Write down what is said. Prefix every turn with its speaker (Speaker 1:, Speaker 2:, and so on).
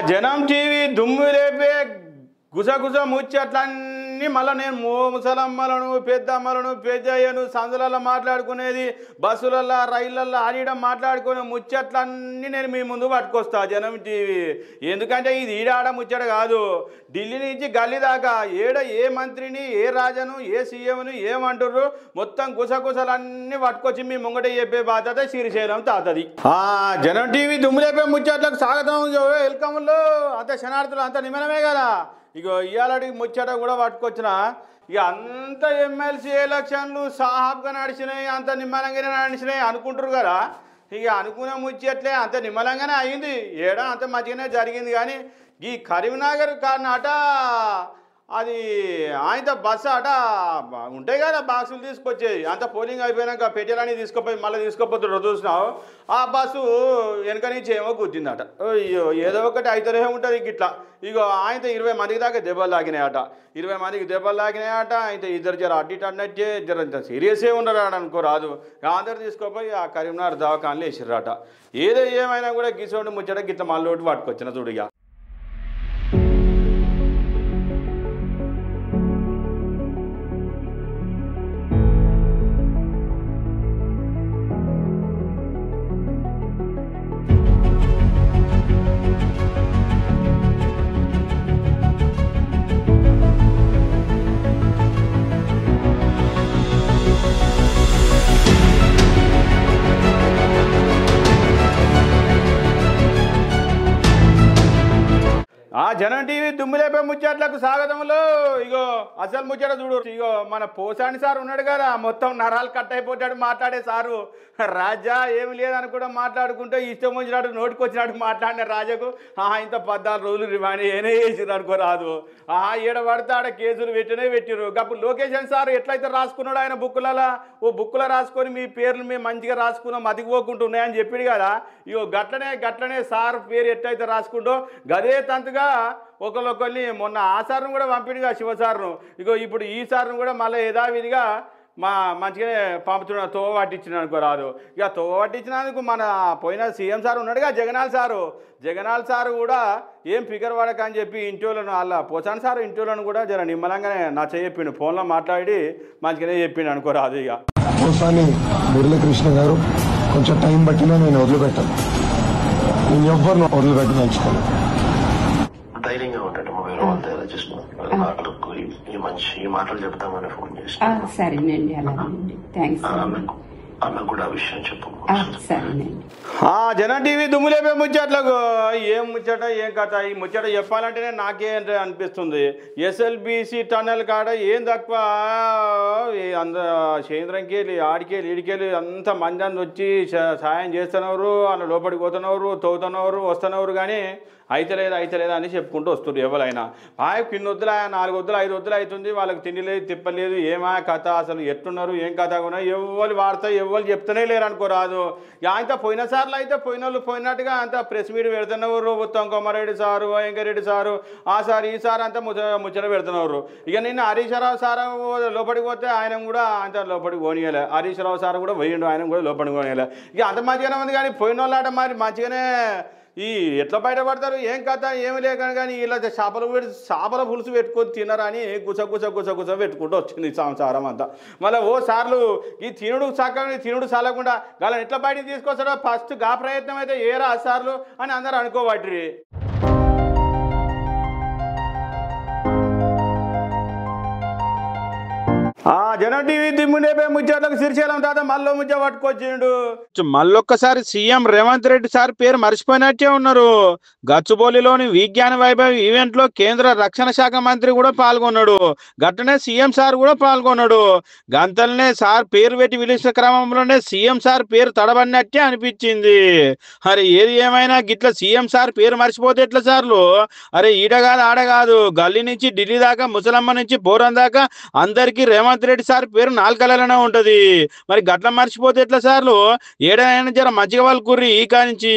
Speaker 1: జనం టీవీ దుమ్ము లేపే గుసగుస ముచ్చట్లన్నీ మళ్ళీ నేను ముసలమ్మలను పెద్దమ్మలను పెద్దయ్యను సందులలో మాట్లాడుకునేది బస్సులలో రైళ్ళల్లో ఆడడం మాట్లాడుకునే ముచ్చట్లన్నీ నేను మీ ముందు పట్టుకొస్తా జనం టీవీ. ఎందుకంటే ఇది ఈడాడ ముచ్చట కాదు, ఢిల్లీ నుంచి గల్లీ దాకా ఏ మంత్రిని ఏ రాజను ఏ సీఎంను ఏమంటారు మొత్తం గుసగుసలన్నీ పట్టుకొచ్చి మీ ముంగట చెప్పే బాధ్యత శ్రీశైలం తాతది. జనం టీవీ దుమ్ము లేపే ముచ్చట్లకు స్వాగతం. వెల్కమ్లో అంత శనార్థులు అంత నిమనమే కదా. ఇగో ఇవాళకి ముచ్చట కూడా పట్టుకొచ్చిన. ఇక అంత ఎమ్మెల్సీ ఎలక్షన్లు సాహాబ్గా నడిచినాయి, అంత నిమ్మలంగానే నడిచినాయి అనుకుంటారు కదా. ఇక అనుకునే ముచ్చట్లే అంత నిమ్మలంగానే అయింది, ఏడా అంత మంచిగానే జరిగింది. కానీ ఈ కరీంనగర్ కారణట అది ఆయన బస్సు అట ఉంటాయి కదా బాక్సులు తీసుకొచ్చేది, అంత పోలింగ్ అయిపోయినాక పెట్టెలని తీసుకుపోయి మళ్ళీ తీసుకుపోతున్నారు చూసినావు. ఆ బస్సు వెనక నుంచి ఏమో గుద్దిందట. అయ్యో ఏదో ఒకటి అయితేనే ఉంటుంది గిట్లా. ఇగో ఆయన 20 మందికి దాకా దెబ్బలు తాగినాయట, 20 మందికి దెబ్బలు తాగినాయట. అయితే ఇద్దరు జర అడ్డిట్ అన్నట్టే జర సీరియస్గా ఉండరాడు అనుకోరాదు. అందరు తీసుకుపోయి ఆ కరీంనగర్ దవాఖానలు వేసిర్రట. ఏదో ఏమైనా కూడా గిసోటి ముచ్చట గిట్ల మళ్ళీ ఒకటి పట్టుకొచ్చిన చూడుగా. జనం టీవీ దుమ్ము లేపే ముచ్చట్లకు స్వాగతంలో. ఇగో అసలు ముచ్చట చూడు. ఇగో మన పోసాని సార్ ఉన్నాడు కదా, మొత్తం నరాలు కట్ అయిపోతాడు మాట్లాడే సారు. రాజా ఏమి లేదని కూడా మాట్లాడుకుంటే ఇష్టం వచ్చినట్టు నోటికి వచ్చినట్టు మాట్లాడిన రాజాకు ఇంత 14 రోజులు రిమాండ్ ఏనే చేసిరు అనుకోరాదు. ఈడ పడితే ఆడ కేసులు పెట్టిరు. అప్పుడు లొకేషన్ సార్ ఎట్లయితే రాసుకున్నాడు ఆయన బుక్కులలో, ఓ బుక్కులో రాసుకొని మీ పేర్లు మేము మంచిగా రాసుకున్నాం మతికిపోకుంటున్నాయని చెప్పాడు కదా. ఇగో గట్లనే సార్ పేరు ఎట్లయితే రాసుకుంటో గదే తంతుగా ఒకళ్ళొకరిని మొన్న ఆ సార్ను కూడా పంపిడుగా శివసార్ను. ఇగో ఇప్పుడు ఈ సార్ను కూడా మళ్ళీ యథావిధిగా మంచిగానే పంపుతున్నా తోవ పట్టించిన అనుకోరాదు. ఇక తోవ పట్టించినందుకు మన పోయిన సీఎం సార్ ఉన్నాడుగా జగనాల్ సారు కూడా ఏం ఫిగర్ పడక అని చెప్పి ఇంటోళ్ళను అలా పోసాని సార్ ఇంటోళ్ళను కూడా జర నిమ్మలంగానే చెప్పిండు, ఫోన్లో మాట్లాడి మంచిగానే చెప్పిండు అనుకోరాదు. ఇక
Speaker 2: పోసాని మురళీకృష్ణ గారు కొంచెం టైం బట్టినా నేను వదిలిపెట్టాను, నేను ఎవ్వరిని వదిలిపెట్టదలుచుకోను.
Speaker 3: ధైర్యంగా ఉంటాడు మొబైల్ అంతా జస్ట్ ఈ మంచి ఈ మాటలు చెప్తామని ఫోన్ చేసి.
Speaker 4: సరేనండి, అలాగేనండి, థ్యాంక్స్.
Speaker 3: అన్న కూడా ఆ విషయం చెప్పు.
Speaker 4: సరేనండి.
Speaker 1: జనం టీవీ దుమ్ము లేపే ముచ్చట్లకు ఏం ముచ్చట ఏం కథ. ఈ ముచ్చట చెప్పాలంటేనే నాకే అనిపిస్తుంది. ఎస్ఎల్బిసి టన్నెల్ కాడ ఏం తక్కువ అంత కేంద్రంకి వెళ్ళి ఆడికెళ్ళి ఈడికెళ్ళి అంత మంది వచ్చి సాయం చేస్తున్నారు, అలా లోపలికి పోతున్నారు, తవ్వుతున్నారు, వస్తున్నారు. కానీ అయితలేదు అని చెప్పుకుంటూ వస్తున్నారు ఎవరైనా. కింద వద్దులు 4 వద్దులు 5 వద్దులు అవుతుంది, వాళ్ళకి తిండి లేదు తిప్పలేదు. ఏమా కథ అసలు ఎట్టున్నారు ఏం కథ కూడా ఎవరు వాడతా ఎవరు చెప్తూనే లేరు అనుకోరాదు. అంత పోయిన సార్లు అయితే పోయిన వాళ్ళు పోయినట్టుగా అంత ప్రెస్ మీట్ పెడుతున్నారు. ఉత్తమ్ కొమ్మారెడ్డి సారు, వెంకరెడ్డి సారు, ఆ సార్ ఈ సార్ అంతా ముచ్చట పెడుతున్నారు. ఇక నిన్న హరీష్ రావు సార్ లోపలికి పోతే ఆయన కూడా అంత లోపలికి పోనీయలే. హరీష్ రావు సార్ కూడా పోయిండు, ఆయన కూడా లోపలికి పోనీయలే. ఇక అంత మంచిగానే ఉంది. కానీ పోయిన వాళ్ళ మరి మంచిగానే ఈ ఎట్లా బయటపడతారు ఏం కథ ఏమి లేక. కానీ ఇలా చేపల పులుసు పెట్టుకొని తినరని గుస పెట్టుకుంటూ వచ్చింది సంసారం అంతా. మళ్ళీ ఓ సార్లు ఈ తినుడు చల్లకుండా వాళ్ళని ఎట్లా బయటకు తీసుకొస్తాడో ఫస్ట్ గా ప్రయత్నం అయితే ఏరా సార్లు అని అందరూ అనుకోబట్టి. జనం టీవీ దిమ్ము లేపే ముచ్చట్లకు శ్రీశైలం తాత మళ్ళీ ముచ్చ పట్టుకొచ్చిండు. మళ్ళొక్కసారి సీఎం రేవంత్ రెడ్డి సార్ పేరు మర్చిపోయినట్టే ఉన్నారు. గచ్చిబౌలిలోని విజ్ఞాన వైభవ్ ఈవెంట్ లో కేంద్ర రక్షణ శాఖ మంత్రి కూడా పాల్గొన్నాడు. గట్టనే సీఎం సార్ కూడా పాల్గొన్నాడు. గంతలనే సార్ పేరు పెట్టి పిలిచిన క్రమంలోనే సీఎం సార్ పేరు తడబడినట్టే అనిపించింది. అరే ఏది ఏమైనా గిట్ల సీఎం సార్ పేరు మర్చిపోతే ఎట్లా సార్లు? అరే ఈడగాదు ఆడగాదు, గల్లీ నుంచి ఢిల్లీ దాకా ముసలమ్మ నుంచి పోరం దాకా అందరికీ రేవంత్ రెడ్డి సార్ పేరు 4 కళలోనే ఉంటది. మరి గట్ల మర్చిపోతే ఎట్లా సార్లు? ఏడైనా జర మంచిగా వాళ్ళు కుర్రి ఈ కానించి.